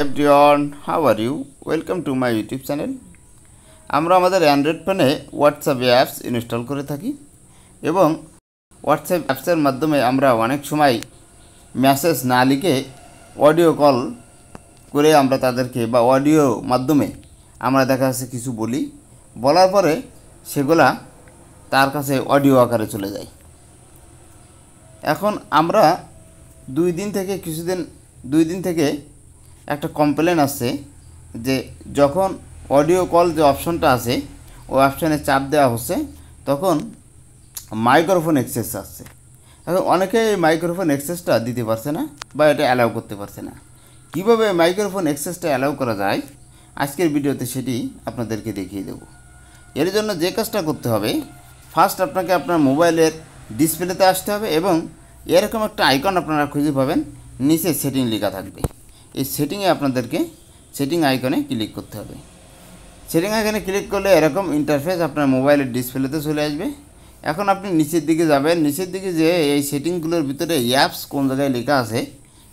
everyone, how are you? Welcome to my YouTube channel. আমরা আমাদের Android ফোনে WhatsApp apps install করে থাকি এবং হোয়াটসঅ্যাপ অ্যাপসের মাধ্যমে আমরা অনেক সময় মেসেজ না লিখে অডিও কল করে আমরা তাদেরকে বা অডিও মাধ্যমে আমরা দেখা যাচ্ছে কিছু বলার পরে সেগুলা তার কাছে অডিও আকারে চলে যায়। এখন আমরা দুই দিন থেকে একটা কমপ্লেন আসছে যে যখন অডিও কল যে অপশনটা আছে ওই অপশনে চাপ দেওয়া হচ্ছে তখন মাইক্রোফোন অ্যাক্সেস আসছে। এখন অনেকে এই মাইক্রোফোন অ্যাক্সেসটা দিতে পারছে না বা এটা অ্যালাউ করতে পারছে না। কীভাবে মাইক্রোফোন অ্যাক্সেসটা অ্যালাউ করা যায় আজকের ভিডিওতে সেটি আপনাদেরকে দেখিয়ে দেব। এর জন্য যে কাজটা করতে হবে, ফার্স্ট আপনাকে আপনার মোবাইলের ডিসপ্লেতে আসতে হবে এবং এরকম একটা আইকন আপনারা খুঁজে পাবেন, নিচে সেটিং লেখা থাকবে। এই সেটিংয়ে আপনাদেরকে সেটিং আইকনে ক্লিক করতে হবে। সেটিং আইকনে ক্লিক করলে এরকম ইন্টারফেস আপনার মোবাইলের ডিসপ্লেতে চলে আসবে। এখন আপনি নিচের দিকে যাবেন, নিচের দিকে যে এই সেটিংগুলোর ভিতরে অ্যাপস কোন জায়গায় লেখা আছে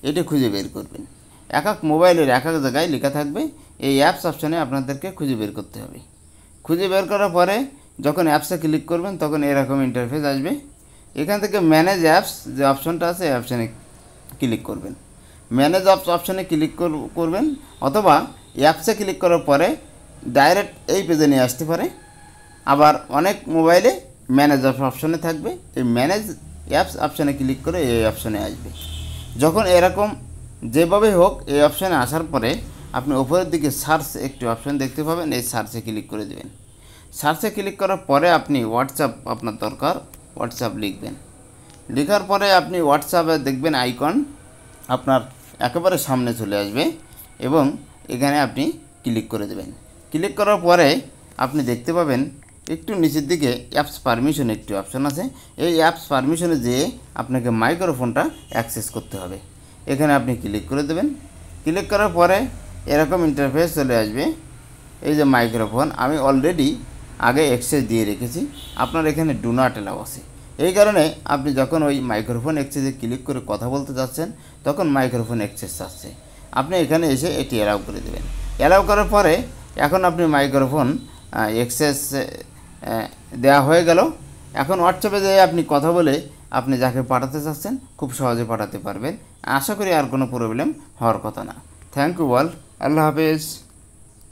এটা খুঁজে বের করবেন। এক এক মোবাইলের এক এক জায়গায় লেখা থাকবে, এই অ্যাপস অপশানে আপনাদেরকে খুঁজে বের করতে হবে। খুঁজে বের করার পরে যখন অ্যাপসে ক্লিক করবেন তখন এরকম ইন্টারফেস আসবে। এখান থেকে ম্যানেজ অ্যাপস যে অপশনটা আছে এই অপশানে ক্লিক করবেন। ম্যানেজ অ্যাপস অপশানে ক্লিক করবেন অথবা অ্যাপসে ক্লিক করার পরে ডাইরেক্ট এই পেজে নিয়ে আসতে পারে। আবার অনেক মোবাইলে ম্যানেজ অ্যাপস অপশানে থাকবে, এই ম্যানেজ অ্যাপস অপশানে ক্লিক করে এই অপশানে আসবে। যখন এরকম যেভাবে হোক এই অপশানে আসার পরে আপনি উপরের দিকে সার্চ একটি অপশান দেখতে পাবেন, এই সার্চে ক্লিক করে দেবেন। সার্চে ক্লিক করার পরে আপনি হোয়াটসঅ্যাপ আপনার দরকার, হোয়াটসঅ্যাপ লিখবেন। লেখার পরে আপনি হোয়াটসঅ্যাপে দেখবেন আইকন আপনার একেবারে সামনে চলে আসবে এবং এখানে আপনি ক্লিক করে দেবেন। ক্লিক করার পরে আপনি দেখতে পাবেন একটু নিচের দিকে অ্যাপস পারমিশন একটি অপশন আছে। এই অ্যাপস পারমিশনে যেয়ে আপনাকে মাইক্রোফোনটা অ্যাক্সেস করতে হবে। এখানে আপনি ক্লিক করে দেবেন। ক্লিক করার পরে এরকম ইন্টারফেস চলে আসবে। এই যে মাইক্রোফোন আমি অলরেডি আগে অ্যাক্সেস দিয়ে রেখেছি, আপনার এখানে ডু নট অ্যালাউ আছে। এই কারণে আপনি যখন ওই মাইক্রোফোন অ্যাক্সেসে ক্লিক করে কথা বলতে যাচ্ছেন তখন মাইক্রোফোন অ্যাক্সেস আসছে। আপনি এখানে এসে এটি অ্যালাউ করে দেবেন। অ্যালাউ করার পরে এখন আপনি মাইক্রোফোন অ্যাক্সেস দেওয়া হয়ে গেল। এখন হোয়াটসঅ্যাপে যেয়ে আপনি কথা বলে আপনি যাকে পাঠাতে চাচ্ছেন খুব সহজে পাঠাতে পারবেন। আশা করি আর কোনো প্রবলেম হওয়ার কথা না। থ্যাংক ইউ অল, আল্লাহ হাফেজ।